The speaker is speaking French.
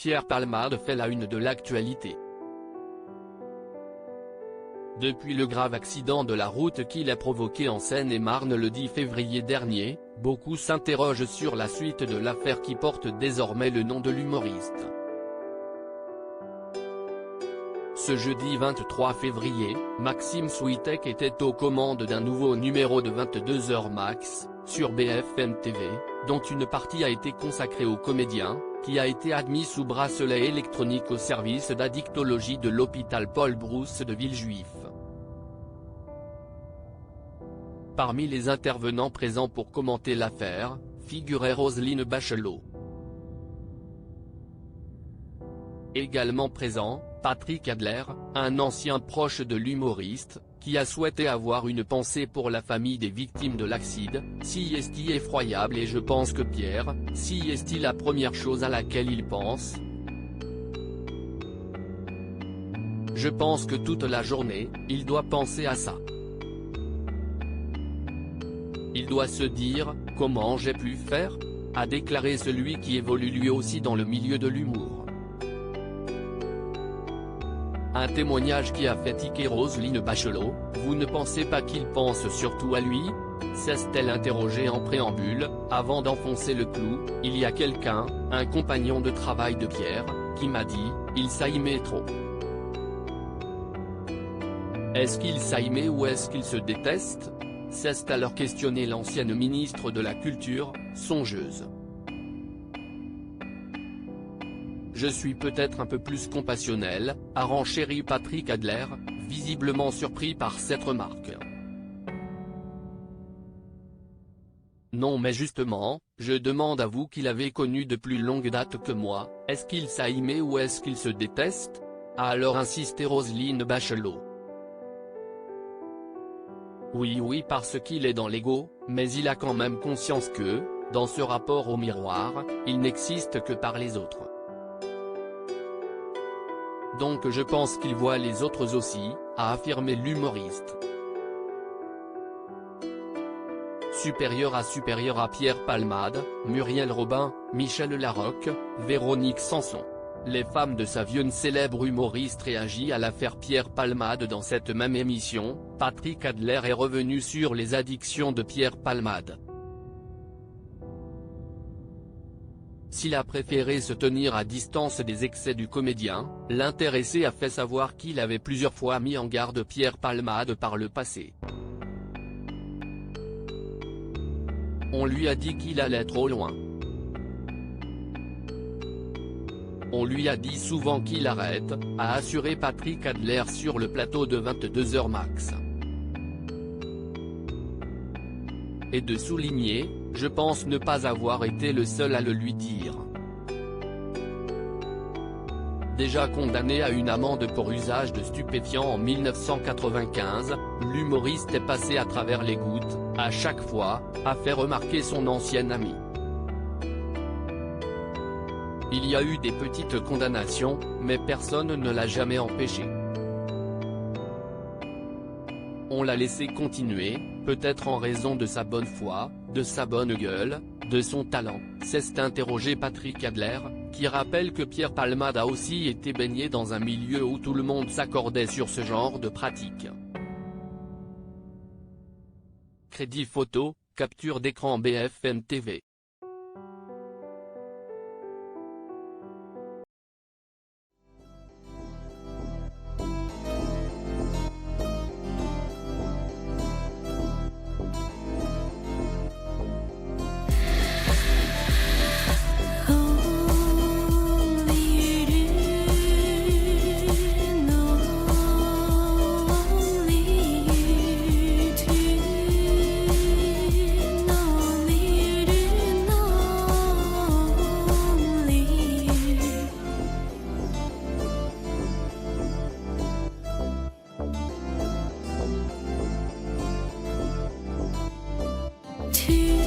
Pierre Palmade fait la une de l'actualité. Depuis le grave accident de la route qu'il a provoqué en Seine-et-Marne le 10 février dernier, beaucoup s'interrogent sur la suite de l'affaire qui porte désormais le nom de l'humoriste. Ce jeudi 23 février, Maxime Switek était aux commandes d'un nouveau numéro de 22h max, sur BFM TV, dont une partie a été consacrée au comédien, qui a été admis sous bracelet électronique au service d'addictologie de l'hôpital Paul Brousse de Villejuif. Parmi les intervenants présents pour commenter l'affaire, figurait Roselyne Bachelot. Également présent, Patrick Adler, un ancien proche de l'humoriste, qui a souhaité avoir une pensée pour la famille des victimes de l'accident. Si est-il effroyable et je pense que Pierre, si est-il la première chose à laquelle il pense. Je pense que toute la journée, il doit penser à ça. Il doit se dire, comment j'ai pu faire ? A déclaré celui qui évolue lui aussi dans le milieu de l'humour. Un témoignage qui a fait tiquer Roselyne Bachelot. Vous ne pensez pas qu'il pense surtout à lui ? S'est-elle interrogée en préambule, avant d'enfoncer le clou. Il y a quelqu'un, un compagnon de travail de Pierre, qui m'a dit, il s'aimait trop. Est-ce qu'il s'aimait ou est-ce qu'il se déteste ? S'est alors questionné l'ancienne ministre de la Culture, songeuse. Je suis peut-être un peu plus compassionnel, a renchéri Patrick Adler, visiblement surpris par cette remarque. Non mais justement, je demande à vous qui l'avez connu de plus longue date que moi, est-ce qu'il s'aimait ou est-ce qu'il se déteste ? A alors insisté Roselyne Bachelot. Oui parce qu'il est dans l'ego, mais il a quand même conscience que, dans ce rapport au miroir, il n'existe que par les autres. Donc je pense qu'il voit les autres aussi, a affirmé l'humoriste. Supérieur à Pierre Palmade, Muriel Robin, Michel Larocque, Véronique Sanson. Les femmes de Savienne célèbre humoriste réagit à l'affaire Pierre Palmade. Dans cette même émission, Patrick Adler est revenu sur les addictions de Pierre Palmade. S'il a préféré se tenir à distance des excès du comédien, l'intéressé a fait savoir qu'il avait plusieurs fois mis en garde Pierre Palmade par le passé. On lui a dit qu'il allait trop loin. On lui a dit souvent qu'il arrête, a assuré Patrick Adler sur le plateau de 22h max. Et de souligner, je pense ne pas avoir été le seul à le lui dire. Déjà condamné à une amende pour usage de stupéfiants en 1995, l'humoriste est passé à travers les gouttes, à chaque fois, a fait remarquer son ancien ami. Il y a eu des petites condamnations, mais personne ne l'a jamais empêché. On l'a laissé continuer, peut-être en raison de sa bonne foi, de sa bonne gueule, de son talent, s'est interrogé Patrick Adler, qui rappelle que Pierre Palmade a aussi été baigné dans un milieu où tout le monde s'accordait sur ce genre de pratique. Crédit photo, capture d'écran BFM TV. To